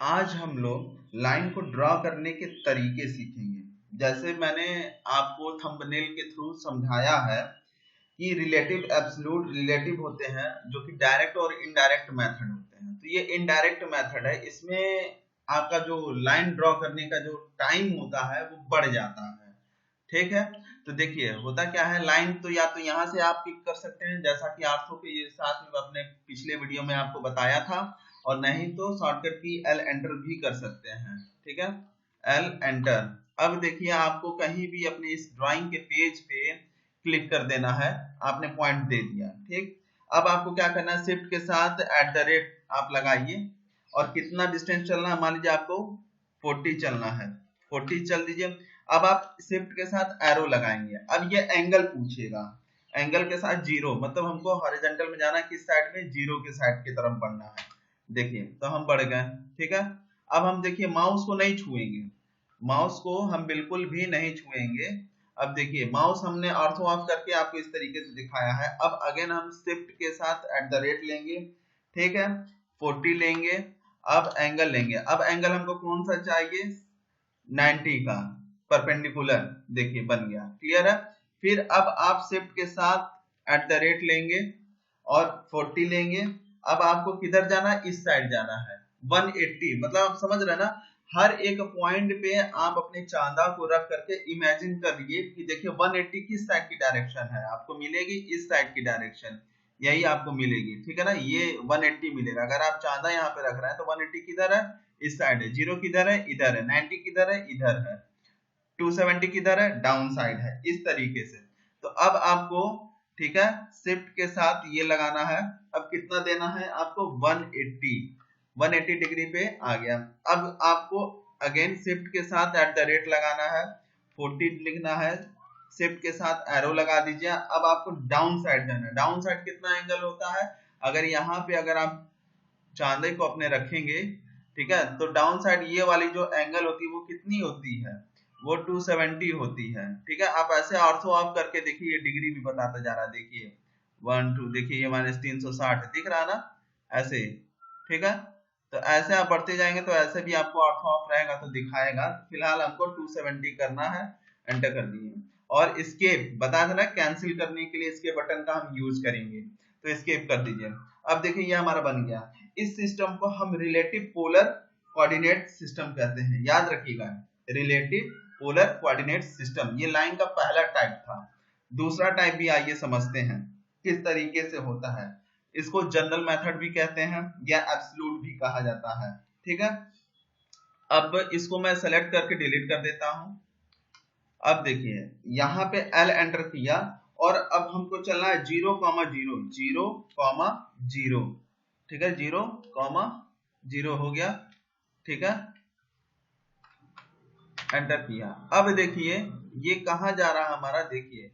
आज हम लोग लाइन को ड्रॉ करने के तरीके सीखेंगे। जैसे मैंने आपको थंबनेल के थ्रू समझाया है कि रिलेटिव एब्सोल्यूट रिलेटिव होते हैं जो कि डायरेक्ट और इनडायरेक्ट मेथड होते हैं। तो ये इनडायरेक्ट मेथड है, इसमें आपका जो लाइन ड्रॉ करने का जो टाइम होता है वो बढ़ जाता है। ठीक है, तो देखिए होता क्या है, लाइन तो या तो यहाँ से आप पिक कर सकते हैं जैसा कि आर्थो के ये साथ में अपने पिछले वीडियो में आपको बताया था, और नहीं तो शॉर्टकट की एल एंटर भी कर सकते हैं। ठीक है, एल एंटर। अब देखिए आपको कहीं भी अपने इस ड्राइंग के पेज पे क्लिक कर देना है, आपने पॉइंट दे दिया। ठीक, अब आपको क्या करना है, शिफ्ट के साथ @ आप लगाइए और कितना डिस्टेंस चलना है, मान लीजिए आपको 40 चलना है, 40 चल दीजिए। अब आप शिफ्ट के साथ एरो लगाएंगे, अब ये एंगल पूछेगा, एंगल के साथ 0, मतलब हमको हॉरिजॉन्टल में जाना किस साइड में, 0 के साइड की तरफ बढ़ना है। देखिए तो हम बढ़ गए। ठीक है, अब हम देखिए माउस को नहीं छुएंगे, माउस को हम बिल्कुल भी नहीं छुएंगे। अब देखिए माउस हमने ऑर्थो ऑफ करके आपको इस तरीके से दिखाया है। अब अगेन हम शिफ्ट के साथ @ लेंगे, ठीक है, 40 लेंगे, अब एंगल लेंगे। अब एंगल हमको कौन सा चाहिए, 90 का परपेंडिकुलर। देखिए बन गया, क्लियर है। फिर अब आप शिफ्ट के साथ @ लेंगे और 40 लेंगे। अब आपको किधर जाना है, इस साइड जाना है, 180, मतलब आप समझ रहे ना। हर एक पॉइंट पे आप अपने चांदा को रख करके इमेजिन करिए कि देखिए 180 किस साइड की डायरेक्शन है, आपको मिलेगी इस साइड की डायरेक्शन, यही आपको मिलेगी। ठीक है ना, ये 180 मिलेगा। अगर आप चांदा यहाँ पे रख रहे हैं तो 180 किधर है, इस साइड है। 0 किधर है, इधर है। 90 किधर है, इधर है। 270 किधर है, डाउन साइड है, इस तरीके से। तो अब आपको, ठीक है, शिफ्ट के साथ ये लगाना है। अब कितना देना है आपको, 180 डिग्री पे आ गया। अब आपको अगेन शिफ्ट के साथ @ लगाना है, 40 लिखना है, शिफ्ट के साथ एरो लगा दीजिए। अब आपको डाउन साइड जाना है। डाउन साइड कितना एंगल होता है, अगर यहाँ पे अगर आप चांदे को अपने रखेंगे, ठीक है, तो डाउन साइड ये वाली जो एंगल होती है वो कितनी होती है, वो 270 होती है। ठीक है, आप ऐसे ऑर्थो ऑफ करके देखिए, ये डिग्री भी बताता जा रहा है। देखिए 1 2, देखिए ये -360 दिख रहा ना, ऐसे। ठीक है, तो ऐसे आप बढ़ते जाएंगे तो ऐसे भी आपको ऑर्थो ऑफ रहेगा तो दिखाएगा। फिलहाल हमको 270 करना है, एंटर कर दिए। और एस्केप बता देना, कैंसिल करने के लिए एस्केप बटन का हम यूज करेंगे, तो एस्केप कर दीजिए। अब देखिए ये हमारा बन गया। इस सिस्टम को हम रिलेटिव पोलर कोऑर्डिनेट सिस्टम कहते हैं, याद रखिएगा, रिलेटिव पोलर कोऑर्डिनेट सिस्टम। ये लाइन का पहला टाइप था। दूसरा टाइप भी आइए समझते हैं किस तरीके से होता है। इसको जनरल मेथड भी कहते हैं या एब्सोल्यूट भी कहा जाता है। ठीक है, अब इसको मैं सेलेक्ट करके डिलीट कर देता हूं। अब देखिए यहाँ पे एल एंटर किया और अब हमको चलना है 0,0 0,0। ठीक है, 0,0 हो गया। ठीक है, एंटर किया। अब देखिए ये कहां जा रहा है हमारा, देखिए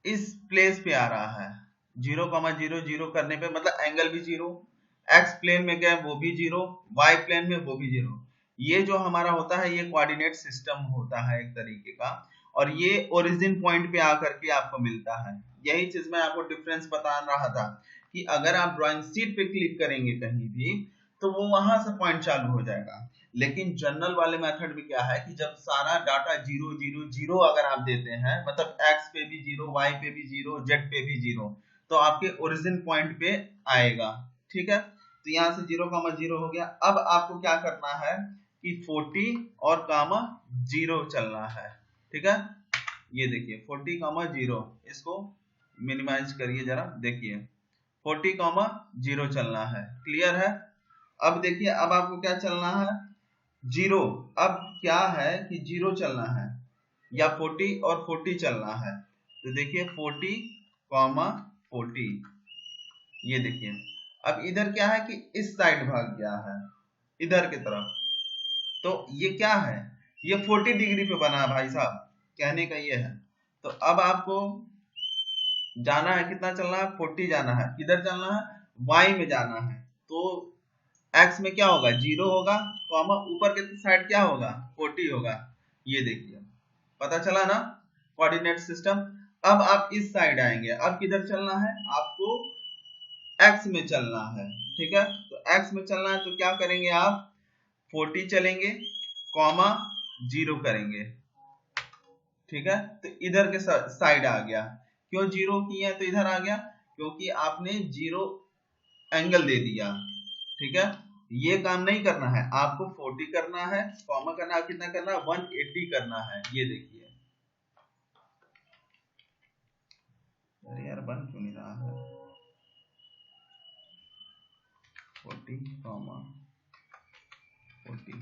इस प्लेस पे आ रहा है। 0,0 0 करने पे मतलब एंगल भी 0, एक्स प्लेन में गए वो भी 0, वाई प्लेन में वो भी 0। ये जो हमारा होता है ये कोऑर्डिनेट सिस्टम होता है एक तरीके का, और ये ओरिजिन पॉइंट पे आकर के आपको मिलता है। यही चीज मैं आपको डिफरेंस बता रहा था कि अगर आप ड्राइंग शीट पे क्लिक करेंगे कहीं भी तो वो वहां से पॉइंट चालू हो जाएगा। लेकिन जनरल वाले मेथड में क्या है कि जब सारा डाटा 0 0 0 अगर आप देते हैं, मतलब एक्स पे भी 0, वाई पे भी 0, जेड पे भी 0, तो आपके ओरिजिन पॉइंट पे आएगा। ठीक है, तो यहाँ से 0,0 हो गया। अब आपको क्या करना है कि 40 और कामा 0 चलना है। ठीक है, ये देखिए 40,0, इसको मिनिमाइज करिए जरा, देखिए 40,0 चलना है। क्लियर है। अब देखिए अब आपको क्या चलना है, 0। अब क्या है कि 0 चलना है या 40 और 40 चलना है। तो देखिए 40,40, ये देखिए। अब इधर क्या है कि इस साइड भाग गया है इधर की तरफ, तो ये क्या है, ये 40 डिग्री पे बना है भाई साहब, कहने का ये है। तो अब आपको जाना है, कितना चलना है, 40 जाना है। किधर चलना है, वाई में जाना है। तो एक्स में क्या होगा, 0 होगा, कॉमा ऊपर के साइड क्या होगा, 40 होगा। ये देखिए पता चला ना कोऑर्डिनेट सिस्टम। अब आप इस साइड आएंगे, अब किधर चलना है आपको, एक्स में चलना है। ठीक है, तो एक्स में चलना है तो क्या करेंगे आप, 40 चलेंगे, कॉमा 0 करेंगे। ठीक है, तो इधर के साइड आ गया। क्यों 0 किए हैं तो इधर आ गया, क्योंकि आपने 0 एंगल दे दिया। ठीक है, ये काम नहीं करना है आपको, 40 करना है, कॉमा करना है, कितना करना है 180 करना है। ये देखिए, अरे यार बन क्यों नहीं रहा है, 40 comma 40।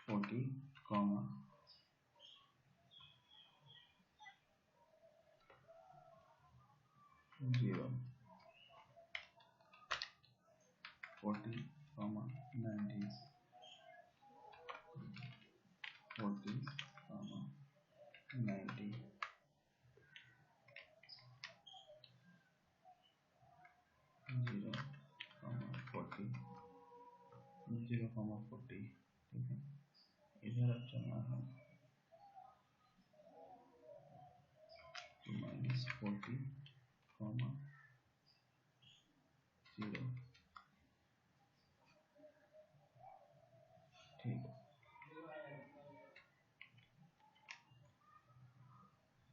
40 comma 0, 40 comma 90, 40 comma 90, 0 comma 40, 0 comma 40। ठीक है, इधर अब चलना है -40 कॉमा 0। ठीक है,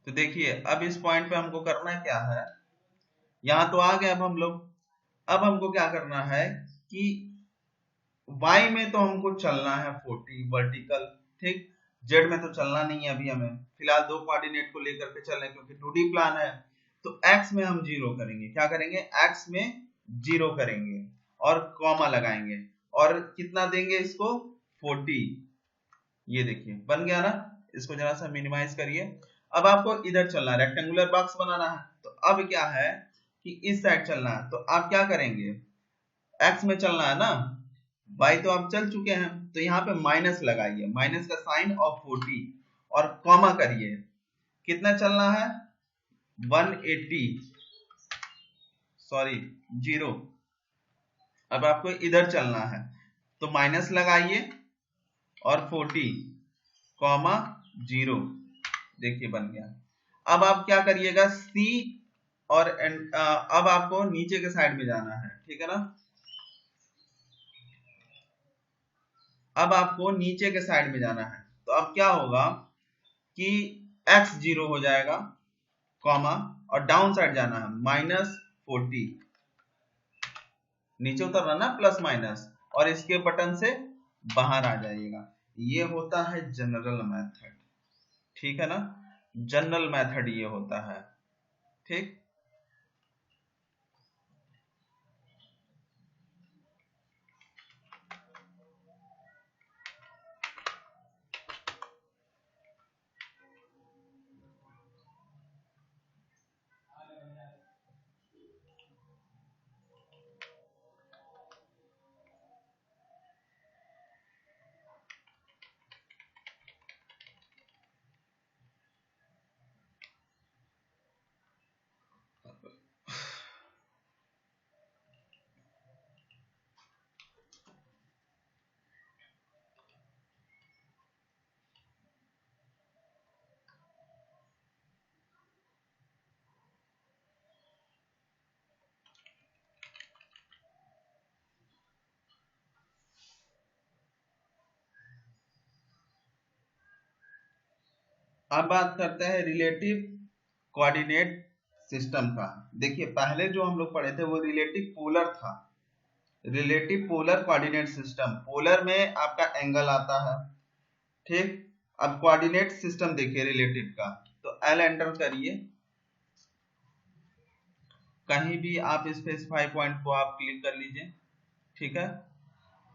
तो देखिए अब इस पॉइंट पे हमको करना क्या है, यहां तो आ गए अब हम लोग। अब हमको क्या करना है कि y में तो हमको चलना है 40 वर्टिकल, ठीक। z में तो चलना नहीं है अभी, हमें फिलहाल दो कोऑर्डिनेट को लेकर के चल रहे हैं क्योंकि 2D प्लान है। तो x में हम 0 करेंगे, क्या करेंगे x में 0 करेंगे और कॉमा लगाएंगे और कितना देंगे इसको 40। ये देखिए बन गया ना, इसको जरा सा मिनिमाइज करिए। अब आपको इधर चलना है, रेक्टेंगुलर बॉक्स बनाना है। तो अब क्या है कि इस साइड चलना है, तो आप क्या करेंगे, x में चलना है ना, y तो आप चल चुके हैं, तो यहाँ पे माइनस लगाइए, माइनस का साइन और 40 और कॉमा करिए। कितना चलना है 180, सॉरी 0। अब आपको इधर चलना है, तो माइनस लगाइए और 40 कॉमा 0। देखिए बन गया। अब आप क्या करिएगा C और अब आपको नीचे के साइड में जाना है, ठीक है ना। अब आपको नीचे के साइड में जाना है, तो अब क्या होगा कि x 0 हो जाएगा, कॉमा और डाउन साइड जाना है -40, नीचे उतरना ना प्लस माइनस, और इसके बटन से बाहर आ जाइएगा। ये होता है जनरल मेथड, ठीक है ना, जनरल मेथड ये होता है, ठीक। अब बात करते हैं रिलेटिव कोऑर्डिनेट सिस्टम का। देखिए पहले जो हम लोग पढ़े थे वो रिलेटिव पोलर था, relative polar coordinate system. Polar में आपका एंगल आता है, ठीक। अब कोऑर्डिनेट सिस्टम देखिए रिलेटिव का, तो एल एंटर करिए, कहीं भी आप स्पेसिफाई पॉइंट को आप क्लिक कर लीजिए, ठीक है।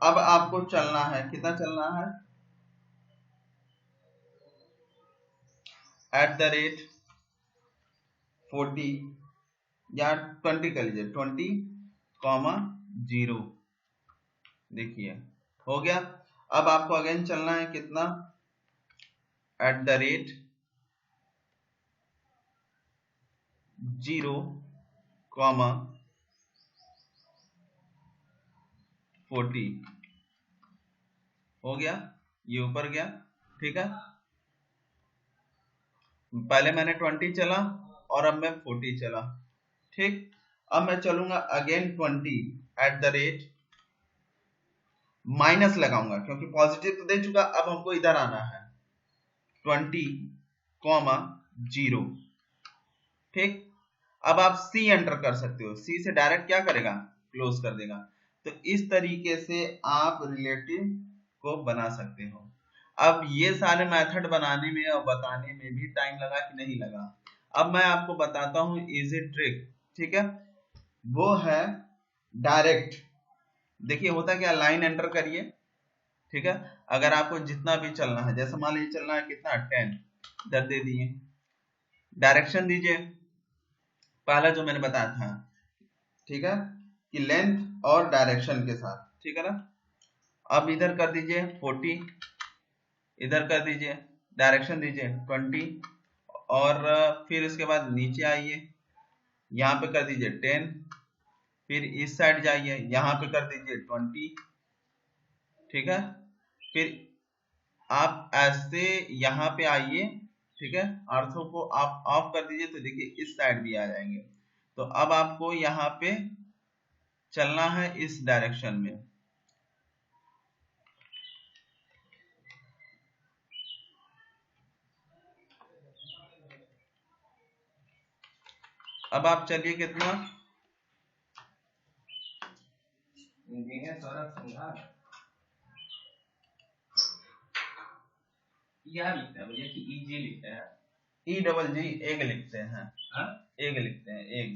अब आपको चलना है, कितना चलना है @40 या 20 कर लीजिए, 20 कॉमा 0। देखिए हो गया। अब आपको अगेन चलना है कितना 0, 40 हो गया, ये ऊपर गया। ठीक है, पहले मैंने 20 चला और अब मैं 40 चला। ठीक, अब मैं चलूंगा again 20 at the rate, minus लगाऊंगा क्योंकि पॉजिटिव तो दे चुका, अब हमको इधर आना है 20, 0। ठीक, अब आप C एंटर कर सकते हो, C से डायरेक्ट क्या करेगा, क्लोज कर देगा। तो इस तरीके से आप रिलेटिव को बना सकते हो। अब ये सारे मेथड बनाने में और बताने में भी टाइम लगा कि नहीं लगा। अब मैं आपको बताता हूं इजी ट्रिक। ठीक है, वो है डायरेक्ट। देखिए होता क्या, लाइन एंटर करिए। ठीक है, अगर आपको जितना भी चलना है, जैसे मान लीजिए चलना है कितना 10, इधर दे दिए, डायरेक्शन दीजिए पहला जो मैंने बताया था। ठीक है, कि लेंथ और डायरेक्शन के साथ। ठीक है ना, अब इधर कर दीजिए 40, इधर कर दीजिए डायरेक्शन दीजिए 20, और फिर इसके बाद नीचे आइए, यहाँ पे कर दीजिए 10, फिर इस साइड जाइए, यहाँ पे कर दीजिए 20। ठीक है, फिर आप ऐसे यहाँ पे आइए। ठीक है, आर्थो को आप ऑफ कर दीजिए तो देखिए इस साइड भी आ जाएंगे। तो अब आपको यहाँ पे चलना है इस डायरेक्शन में। अब आप चलिए कितना, क्या लिखते हैं भैया कि ईजी लिखते हैं, ई डबल जी एग लिखते हैं। एग लिखते हैं, egg,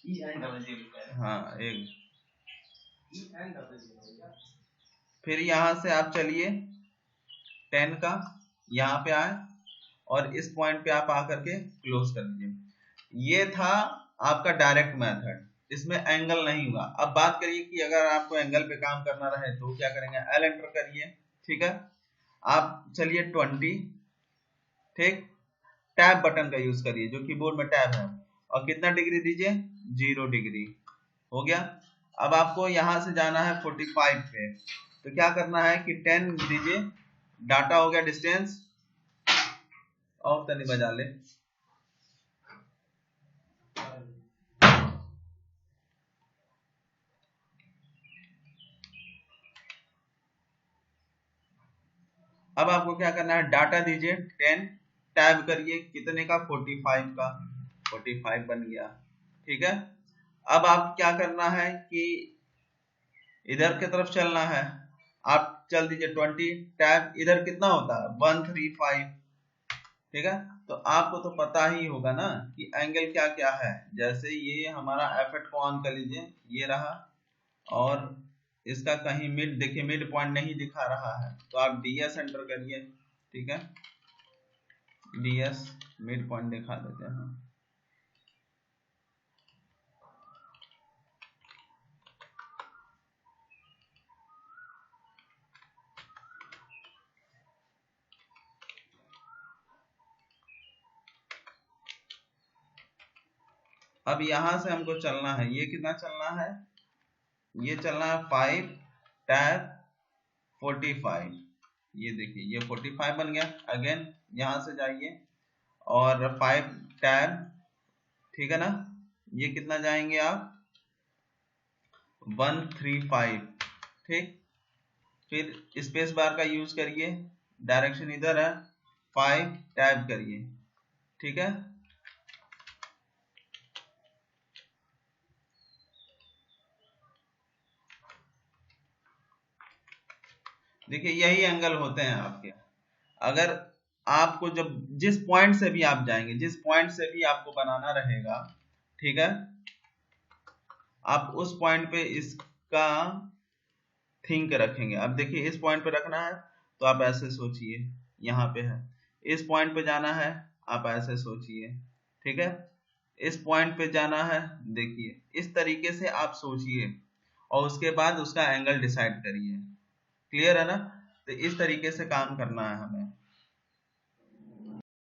E N double G लिखते हैं। हाँ, एग। फिर यहाँ से आप चलिए 10 का, यहाँ पे आए और इस पॉइंट पे आप आकर के क्लोज कर दीजिए। ये था आपका डायरेक्ट मेथड, इसमें एंगल नहीं हुआ। अब बात करिए कि अगर आपको एंगल पे काम करना रहे तो क्या करेंगे, एल एंटर करिए। ठीक है, आप चलिए 20, ठीक, टैब बटन का यूज करिए जो कीबोर्ड में टैब है, और कितना डिग्री दीजिए, 0 डिग्री हो गया। अब आपको यहां से जाना है 45 पे, तो क्या करना है कि 10 दीजिए, डाटा हो गया डिस्टेंस, और तनी बजा ले। अब आपको क्या करना है, डाटा दीजिए 10, टैब करिए, कितने का, 45 का, 45 बन गया। ठीक है, अब आप क्या करना है कि इधर की तरफ चलना है, आप चल दीजिए 20, टैब, इधर कितना होता है 135। ठीक है, तो आपको तो पता ही होगा ना कि एंगल क्या क्या है। जैसे ये हमारा F8 को ऑन कर लीजिए, ये रहा, और इसका कहीं मिड, देखिए मिड पॉइंट नहीं दिखा रहा है, तो आप DS एंटर करिए। ठीक है, DS मिड पॉइंट दिखा देते हैं। अब यहां से हमको चलना है, ये कितना चलना है, ये चलना है 5, टैब 45, ये देखिए ये 45 बन गया। अगेन यहां से जाइए और 5 टैब, ठीक है ना, ये कितना जाएंगे आप, 135। ठीक, फिर स्पेस बार का यूज करिए, डायरेक्शन इधर है, 5 टैब करिए। ठीक है, देखिए यही एंगल होते हैं आपके। अगर आपको जब जिस पॉइंट से भी आप जाएंगे, जिस पॉइंट से भी आपको बनाना रहेगा, ठीक है, आप उस पॉइंट पे इसका थिंक रखेंगे। अब देखिए इस पॉइंट पे रखना है तो आप ऐसे सोचिए, यहाँ पे है, इस पॉइंट पे जाना है आप ऐसे सोचिए। ठीक है, इस पॉइंट पे जाना है, देखिए इस तरीके से आप सोचिए और उसके बाद उसका एंगल डिसाइड करिए। क्लियर है ना, तो इस तरीके से काम करना है हमें।